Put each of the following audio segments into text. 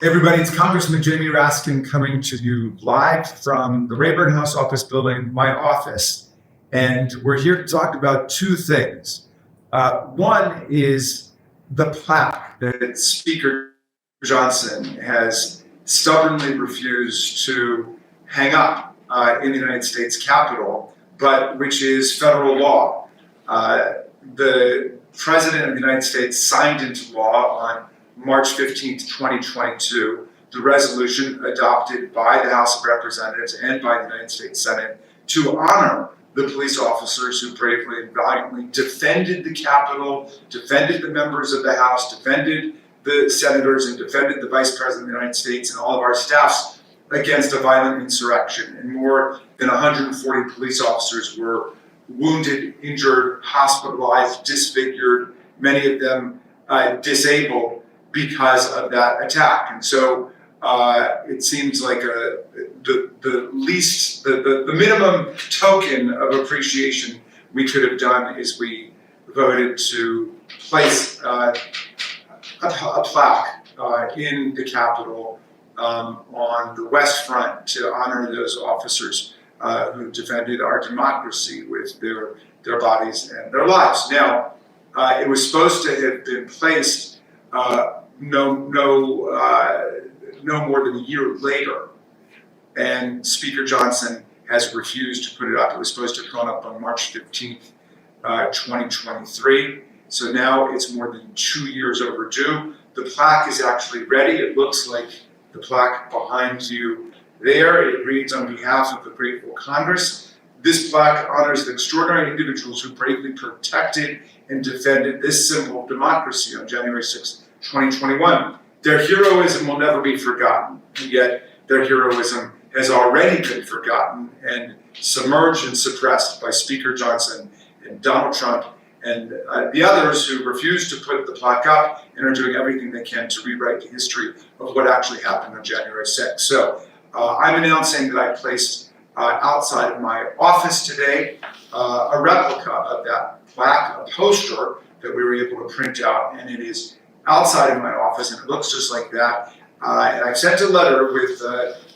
Hey everybody, it's Congressman Jamie Raskin coming to you live from the Rayburn House office building, my office. And we're here to talk about two things. One is the plaque that Speaker Johnson has stubbornly refused to hang up in the United States Capitol, but which is federal law. The President of the United States signed into law on March 15th, 2022, the resolution adopted by the House of Representatives and by the United States Senate to honor the police officers who bravely and valiantly defended the Capitol, defended the members of the House, defended the senators, and defended the Vice President of the United States and all of our staffs against a violent insurrection. And more than 140 police officers were wounded, injured, hospitalized, disfigured, many of them disabled because of that attack. And so it seems like the minimum token of appreciation we could have done is we voted to place a plaque in the Capitol on the West Front to honor those officers who defended our democracy with their bodies and their lives. Now, it was supposed to have been placed no more than a year later, and Speaker Johnson has refused to put it up. It was supposed to have gone up on March 15th, 2023. So now it's more than 2 years overdue. The plaque is actually ready. It looks like the plaque behind you there. It reads, "On behalf of the grateful Congress, this plaque honors the extraordinary individuals who bravely protected and defended this symbol of democracy on January 6th, 2021. Their heroism will never be forgotten, and yet their heroism has already been forgotten and submerged and suppressed by Speaker Johnson and Donald Trump and the others who refuse to put the plaque up and are doing everything they can to rewrite the history of what actually happened on January 6th. So I'm announcing that I placed outside of my office today a replica of that plaque, a poster that we were able to print out, and it is outside of my office, and it looks just like that. And I've sent a letter with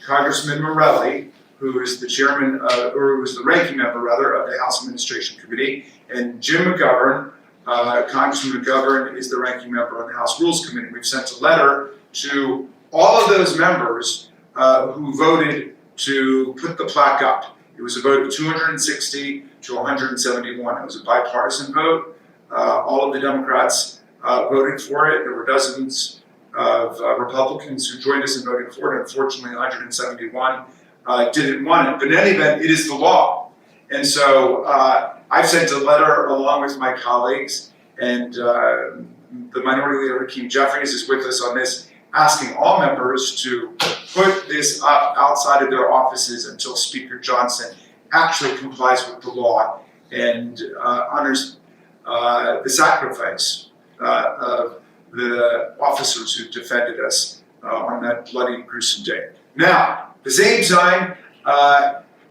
Congressman Morelli, who is the chairman, or who is the ranking member, rather, of the House Administration Committee, and Jim McGovern. Congressman McGovern is the ranking member on the House Rules Committee. We've sent a letter to all of those members who voted to put the plaque up. It was a vote of 260 to 171. It was a bipartisan vote. All of the Democrats voted for it. There were dozens of Republicans who joined us in voting for it. Unfortunately, 171 didn't want it. But in any event, it is the law. And so I've sent a letter along with my colleagues, and the Minority Leader Hakeem Jeffries is with us on this, asking all members to put this up outside of their offices until Speaker Johnson actually complies with the law and honors the sacrifice of the officers who defended us on that bloody, gruesome day. Now, at the same time,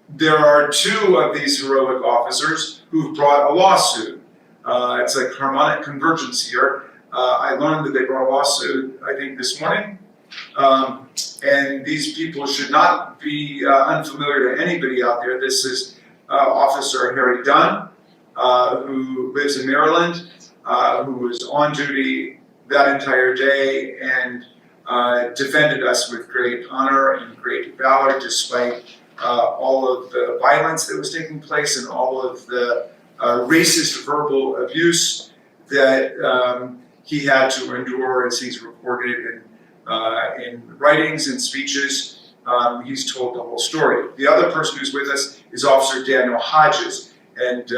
there are two of these heroic officers who've brought a lawsuit. It's like harmonic convergence here. I learned that they brought a lawsuit, I think, this morning. And these people should not be unfamiliar to anybody out there. This is Officer Harry Dunn, who lives in Maryland, who was on duty that entire day and defended us with great honor and great valor, despite all of the violence that was taking place and all of the racist verbal abuse that he had to endure, as he's recorded in writings and speeches. He's told the whole story. The other person who's with us is Officer Daniel Hodges. And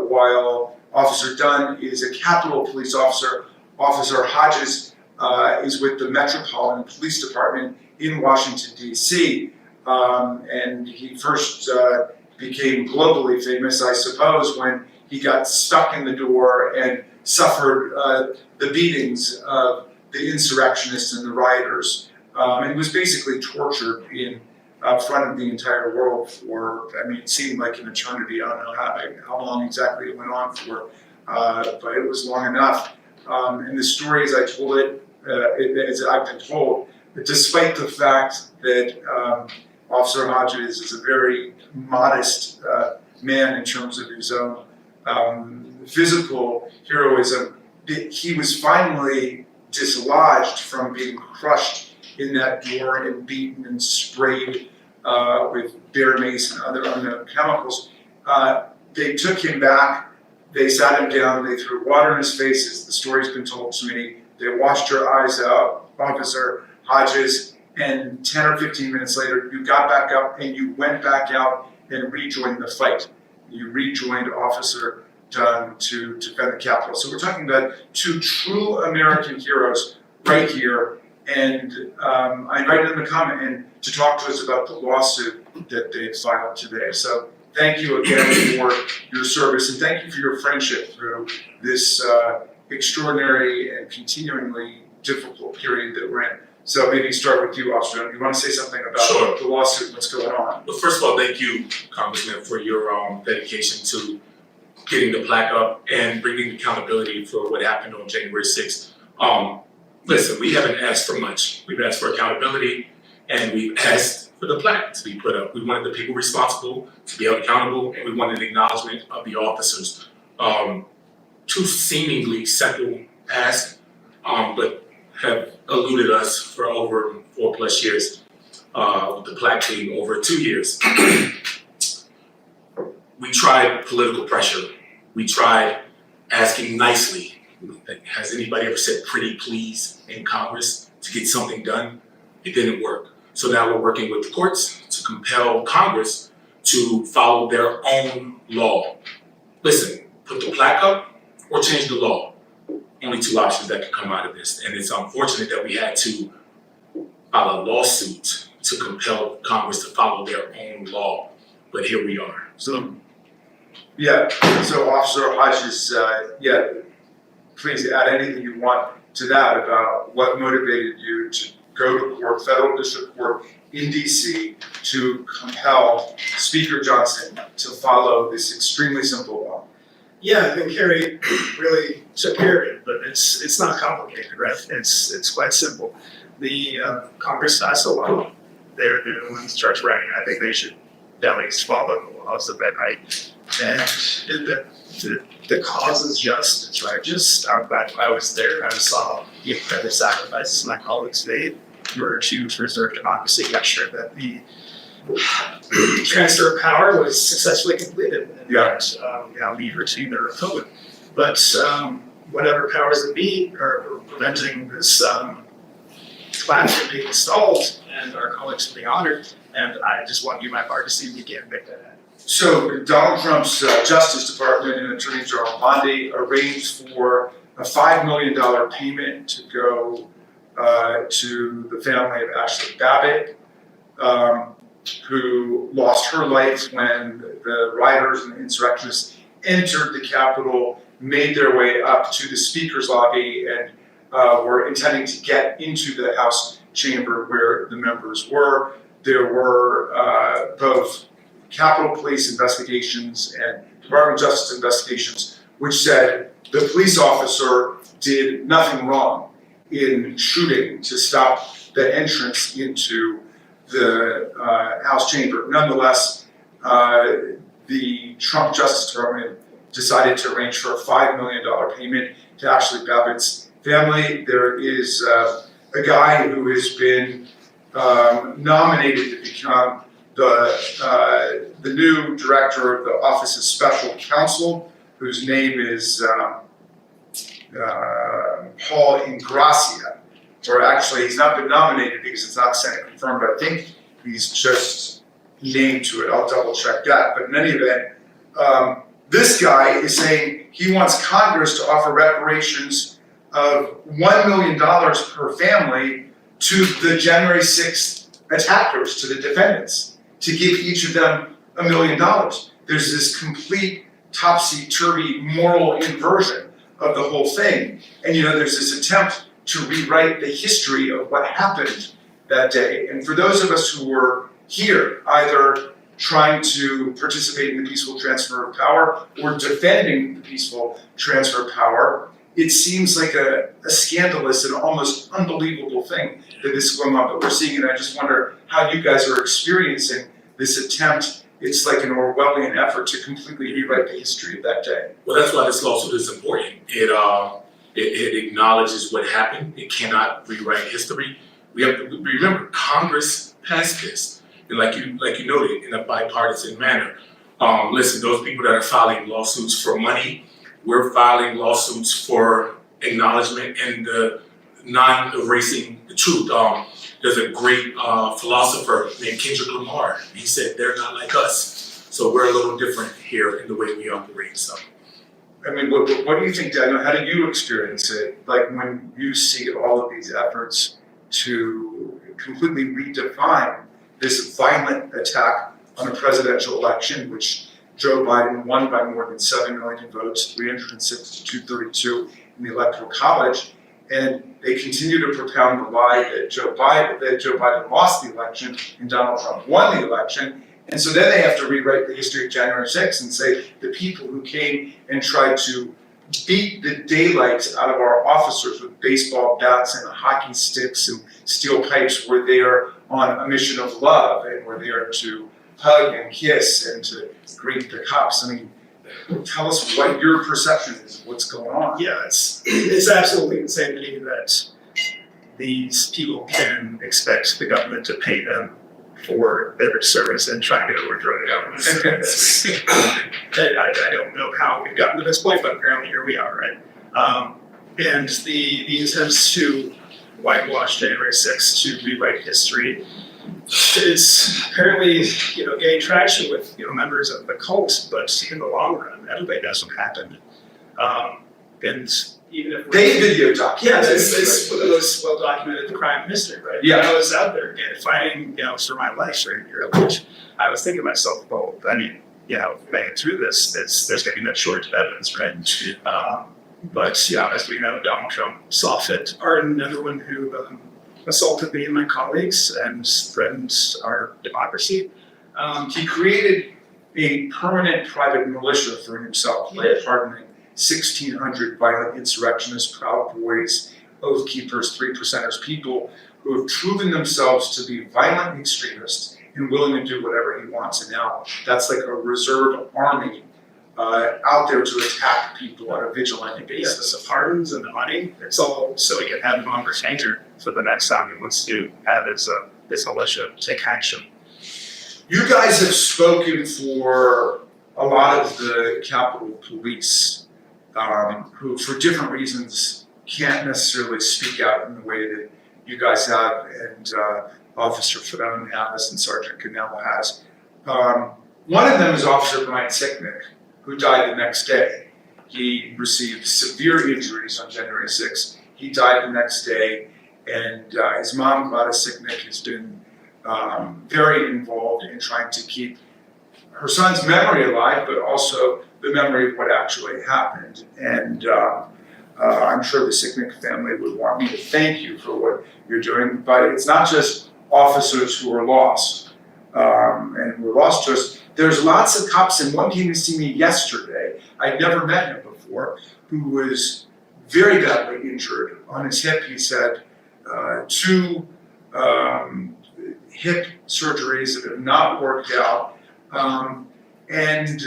while Officer Dunn is a Capitol Police officer, Officer Hodges is with the Metropolitan Police Department in Washington, D.C. And he first became globally famous, I suppose, when he got stuck in the door and suffered the beatings of the insurrectionists and the rioters. And was basically tortured in front of the entire world for, it seemed like an eternity. I don't know how long exactly it went on for, but it was long enough. And the story, as I told it, as I've been told, despite the fact that Officer Hodges is a very modest man in terms of his own physical heroism, he was finally dislodged from being crushed in that door and beaten and sprayed with bear mace and other unknown chemicals. They took him back, they sat him down, they threw water in his face, as the story's been told to me. They washed your eyes out, Officer Hodges, and 10 or 15 minutes later, you got back up and you went back out and rejoined the fight. You rejoined Officer Dunn to defend the Capitol. So we're talking about two true American heroes right here. And I invited them to come and to talk to us about the lawsuit that they filed today. So thank you again for your service, and thank you for your friendship through this extraordinary and continuingly difficult period that we're in. So maybe start with you, Officer Dunn. You want to say something about the lawsuit and what's going on? Well, first of all, thank you, Congressman, for your dedication to getting the plaque up and bringing accountability for what happened on January 6th. Listen, we haven't asked for much. We've asked for accountability, and we've asked for the plaque to be put up. We wanted the people responsible to be held accountable, and we wanted an acknowledgement of the officers. Two seemingly simple asks, but have eluded us for over 4+ years. With the plaque being over 2 years. We tried political pressure. We tried asking nicely. Has anybody ever said pretty please in Congress to get something done? It didn't work. So now we're working with the courts to compel Congress to follow their own law. Listen, put the plaque up or change the law. Only two options that could come out of this. And it's unfortunate that we had to file a lawsuit to compel Congress to follow their own law. But here we are. So Officer Hodges, please add anything you want to that about what motivated you to go to court, federal district court in DC, to compel Speaker Johnson to follow this extremely simple law. Yeah, I think Harry really took care of it, but it's not complicated, right? It's quite simple. The Congress passed a law. They're the ones in charge of writing. I think they should at least follow the laws of that night. And the cause is just, it's righteous. I'm glad I was there. I saw the incredible sacrifices my colleagues made to preserve democracy. I'm sure that the transfer of power was successfully completed. And leave her to the Republic. But whatever powers that be are preventing this plaque from being installed, and our colleagues from being honored. And I just want you, my part, to see if you can't make that happen. So Donald Trump's Justice Department and Attorney General Bondi arranged for a $5 million payment to go to the family of Ashley Babbitt, who lost her life when the rioters and insurrectionists entered the Capitol, made their way up to the Speaker's lobby, and were intending to get into the House chamber where the members were. There were both Capitol Police investigations and Department of Justice investigations, which said the police officer did nothing wrong in shooting to stop the entrance into the House chamber. Nonetheless, the Trump Justice Department decided to arrange for a $5 million payment to Ashley Babbitt's family. There is a guy who has been nominated to become the new director of the Office of Special Counsel, whose name is Paul Ingracia. Or actually, he's not been nominated because it's not Senate confirmed. I think he's just named to it. I'll double check that. But in any event, this guy is saying he wants Congress to offer reparations of $1 million per family to the January 6th attackers, to the defendants, to give each of them $1 million. There's this complete topsy-turvy moral inversion of the whole thing. And there's this attempt to rewrite the history of what happened that day. And for those of us who were here, either trying to participate in the peaceful transfer of power or defending the peaceful transfer of power, it seems like a scandalous and almost unbelievable thing that this is going on, but we're seeing it. I just wonder how you guys are experiencing this attempt. It's like an Orwellian effort to completely rewrite the history of that day. Well, that's why this lawsuit is important. It acknowledges what happened. It cannot rewrite history. We have to remember Congress passed this, and like you noted, in a bipartisan manner. Listen, those people that are filing lawsuits for money, we're filing lawsuits for acknowledgement and non-erasing the truth. There's a great philosopher named Kendrick Lamar. He said, they're not like us. So we're a little different here in the way we operate. So, I mean, what do you think, Daniel? How do you experience it? Like when you see all of these efforts to completely redefine this violent attack on a presidential election, which Joe Biden won by more than 7 million votes, 306 to 232 in the Electoral College, and they continue to propound the lie that Joe Biden lost the election and Donald Trump won the election. And so then they have to rewrite the history of January 6th and say the people who came and tried to beat the daylights out of our officers with baseball bats and hockey sticks and steel pipes were there on a mission of love and were there to hug and kiss and to greet the cops. I mean, tell us what your perception is of what's going on. Yeah, it's absolutely insane to me that these people can expect the government to pay them for their service and trying to overthrow the government. I don't know how we've gotten to this point, but apparently here we are, right? And the attempts to whitewash January 6th to rewrite history is apparently, gaining traction with, members of the cult, but in the long run, that doesn't happen. And even if They video documented. yeah, it's the most well documented crime in history, right? Yeah. When I was out there fighting, for my life during the which I was thinking to myself, well, I mean, making through this, there's going to be no shortage of evidence, right? But as we know, Donald Trump saw fit to pardon everyone who assaulted me and my colleagues and threatened our democracy. He created a permanent private militia for himself by pardoning 1,600 violent insurrectionists, Proud Boys, Oath Keepers, 3%ers, people who have proven themselves to be violent extremists and willing to do whatever he wants. And now that's like a reserve army out there to attack people on a vigilante basis. The pardons and the money, it's all so he can have him on retainer for the next time he wants to have his militia take action. You guys have spoken for a lot of the Capitol Police, who for different reasons can't necessarily speak out in the way that you guys have and Officer Dunn has and Sergeant Cannella has. One of them is Officer Brian Sicknick, who died the next day. He received severe injuries on January 6th. He died the next day, and his mom, Gladys Sicknick, has been very involved in trying to keep her son's memory alive, but also the memory of what actually happened. And I'm sure the Sicknick family would want me to thank you for what you're doing, but it's not just officers who are lost and who are lost to us. There's lots of cops, and one came to see me yesterday. I'd never met him before, who was very badly injured on his hip. He said 2 hip surgeries that have not worked out. And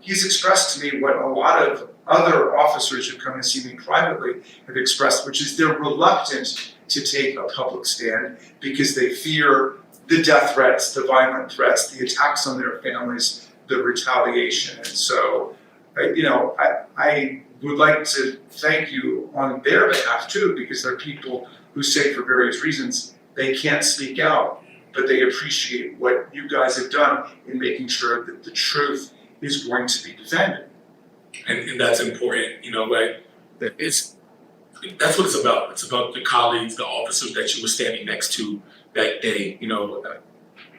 he's expressed to me what a lot of other officers who come to see me privately have expressed, which is they're reluctant to take a public stand because they fear the death threats, the violent threats, the attacks on their families, the retaliation. And so, I would like to thank you on their behalf too, because there are people who say for various reasons they can't speak out, but they appreciate what you guys have done in making sure that the truth is going to be defended. and that's important, that's what it's about. It's about the colleagues, the officers that you were standing next to that day.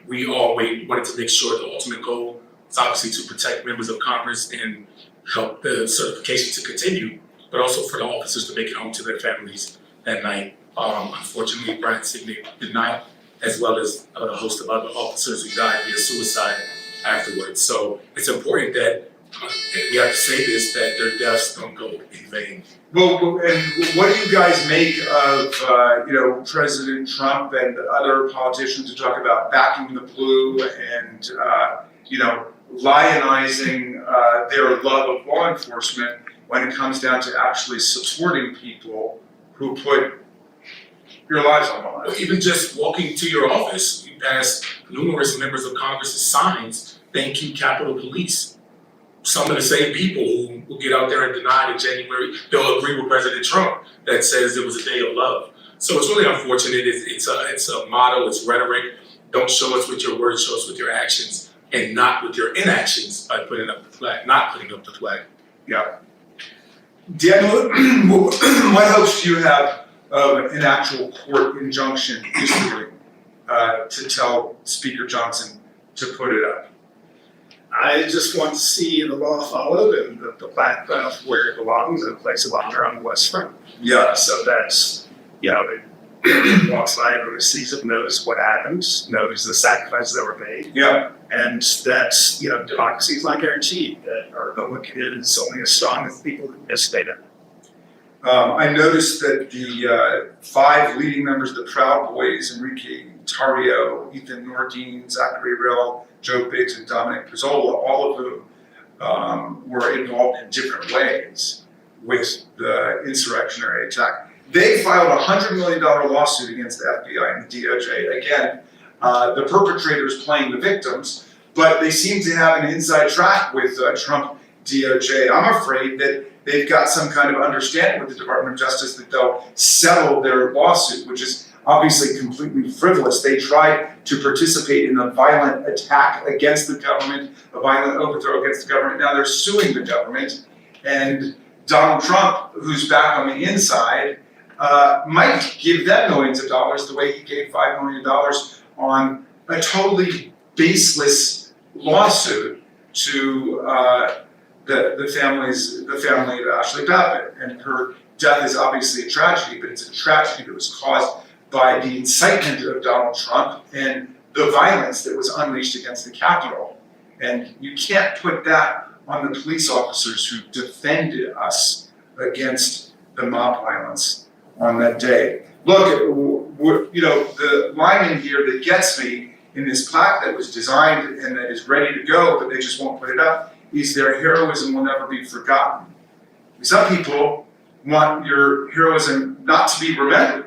We all wanted to make sure the ultimate goal is obviously to protect members of Congress and help the certification to continue, but also for the officers to make it home to their families that night. Unfortunately, Brian Sicknick did not, as well as a host of other officers who died via suicide afterwards. So it's important that we have to say this, that their deaths don't go in vain. Well, and what do you guys make of, President Trump and other politicians who talk about backing the blue and, lionizing their love of law enforcement when it comes down to actually supporting people who put your lives on the line? Even just walking to your office, you pass numerous members of Congress's signs, thank you, Capitol Police. Some of the same people who will get out there and deny that they'll agree with President Trump that says it was a day of love. So it's really unfortunate. It's a motto, it's rhetoric. Don't show us with your words, show us with your actions, and not with your inactions by putting up the flag, not putting up the flag. Yeah. Daniel, what hopes do you have of an actual court injunction issuing to tell Speaker Johnson to put it up? I just want to see the law followed and the plaque where it belongs and place it longer on the West Front. Yeah. So that's, it walks by, everyone sees it, knows what happened, knows the sacrifices that were made. Yeah. And that's, democracy is not guaranteed. That our public is only as strong as the people that participate in it. I noticed that the 5 leading members of the Proud Boys, Enrique Tarrio, Ethan Nordine, Zachary Rill, Joe Biggs, and Dominic Pizzola, all of whom were involved in different ways with the insurrectionary attack. They filed a $100 million lawsuit against the FBI and the DOJ. Again, the perpetrators playing the victims, but they seem to have an inside track with Trump DOJ. I'm afraid that they've got some kind of understanding with the Department of Justice that they'll settle their lawsuit, which is obviously completely frivolous. They tried to participate in a violent attack against the government, a violent overthrow against the government. Now they're suing the government, and Donald Trump, who's back on the inside, might give them millions of dollars the way he gave $5 million on a totally baseless lawsuit to the family of Ashley Babbitt. And her death is obviously a tragedy, but it's a tragedy that was caused by the incitement of Donald Trump and the violence that was unleashed against the Capitol. And you can't put that on the police officers who defended us against the mob violence on that day. Look, the line in here that gets me in this plaque that was designed and that is ready to go, but they just won't put it up, is their heroism will never be forgotten. Some people want your heroism not to be remembered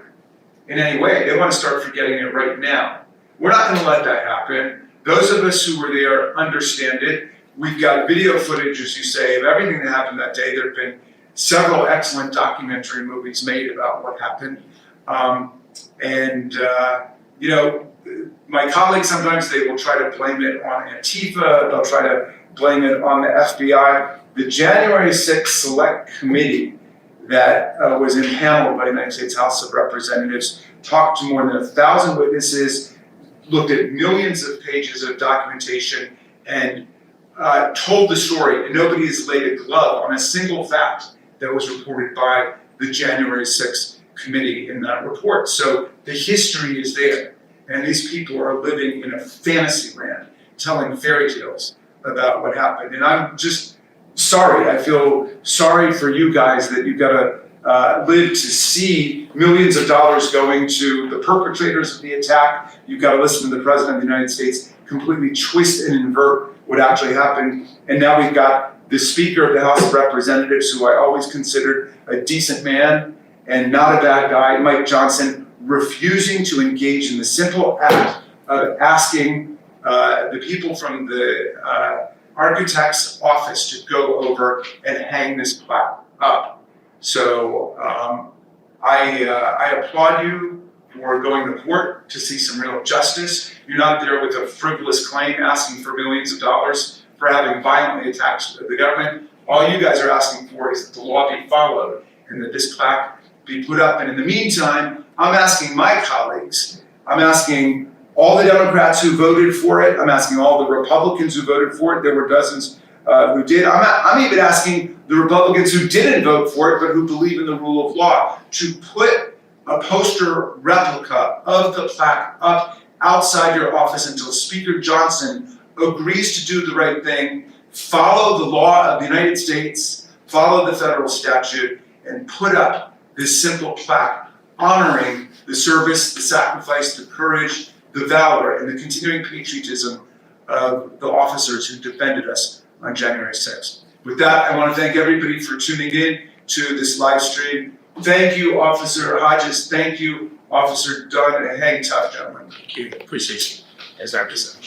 in any way. They want to start forgetting it right now. We're not going to let that happen. Those of us who were there understand it. We've got video footage, as you say, of everything that happened that day. There have been several excellent documentary movies made about what happened. My colleagues, sometimes they will try to blame it on Antifa. They'll try to blame it on the FBI. The January 6th Select Committee that was impaneled by the United States House of Representatives talked to more than 1,000 witnesses, looked at millions of pages of documentation, and told the story. And nobody has laid a glove on a single fact that was reported by the January 6th committee in that report. So the history is there. And these people are living in a fantasy land, telling fairy tales about what happened. And I'm just sorry. I feel sorry for you guys that you've got to live to see millions of dollars going to the perpetrators of the attack. You've got to listen to the President of the United States completely twist and invert what actually happened. And now we've got the Speaker of the House of Representatives, who I always considered a decent man and not a bad guy, Mike Johnson, refusing to engage in the simple act of asking the people from the architect's office to go over and hang this plaque up. So I applaud you for going to court to see some real justice. You're not there with a frivolous claim asking for millions of dollars for having violently attacked the government. All you guys are asking for is that the law be followed and that this plaque be put up. And in the meantime, I'm asking my colleagues, I'm asking all the Democrats who voted for it, I'm asking all the Republicans who voted for it, there were dozens who did. I'm even asking the Republicans who didn't vote for it, but who believe in the rule of law, to put a poster replica of the plaque up outside your office until Speaker Johnson agrees to do the right thing, follow the law of the United States, follow the federal statute, and put up this simple plaque honoring the service, the sacrifice, the courage, the valor, and the continuing patriotism of the officers who defended us on January 6th. With that, I want to thank everybody for tuning in to this live stream. Thank you, Officer Hodges. Thank you, Officer Dunn, and hang tough, gentlemen. Thank you, appreciate you. As Dr. said.